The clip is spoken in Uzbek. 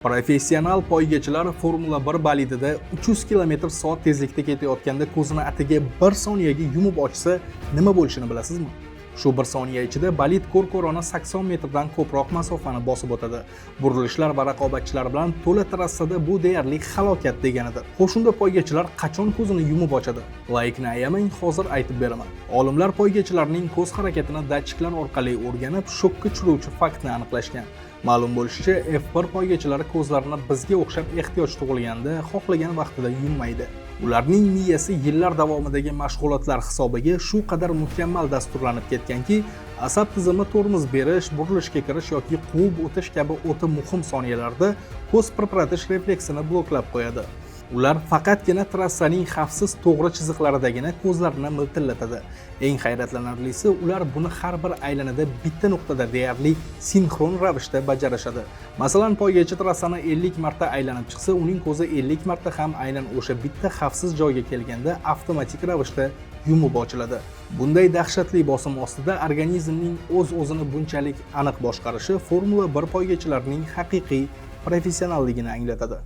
Professional poygachilar Formula 1 bolidida 300 km/soat tezlikda ketayotganda ko'zini atigi 1 soniyaga yumib ochsa, nima bo'lishini bilasizmi? Shu 1 soniya ichida bolid ko'r-ko'rona 80 metrdan ko'proq masofani bosib o'tadi. Burilishlar va raqobatchilar bilan to'la trassada bu deyarli halokat deganidir. Qo'shunda poygachilar qachon ko'zini yumib ochadi? Laykni ayamang, hozir aytib beraman. Olimlar poygachilarning ko'z harakatini datchiklar orqali o'rganib, shokka tushiruvchi faktni aniqlashgan. Ma'lum bo'lishicha, F1 poygachilari ko'zlarini bizga o'xshab ehtiyoj tug'ilganda xohlagan vaqtida yummaydi. Ularning miyasi yillar davomidagi mashg'ulotlar hisobiga shu qadar mukammal dasturlanib ketganki, asab tizimi tormoz berish, burilishga kirish yoki quvib o'tish kabi o'ta muhim soniyalarda ko'z pirpiratish refleksini bloklab qo'yadi. Ular faqatgina trassaning xavfsiz to'g'ri chiziqlaridagina ko'zlarini miltillatadi. Eng hayratlanarlisi, ular buni har bir aylanada bitta nuqtada deyarli sinxron ravishda bajarishadi. Masalan, poygachi trassani 50 marta aylanib chiqsa, uning ko'zi 50 marta ham aynan o'sha bitta xavfsiz joyga kelganda avtomatik ravishda yumib ochiladi. Bunday dahshatli bosim ostida organizmning o'z-o'zini bunchalik aniq boshqarishi Formula 1 poygachilarining haqiqiy professionalligini anglatadi.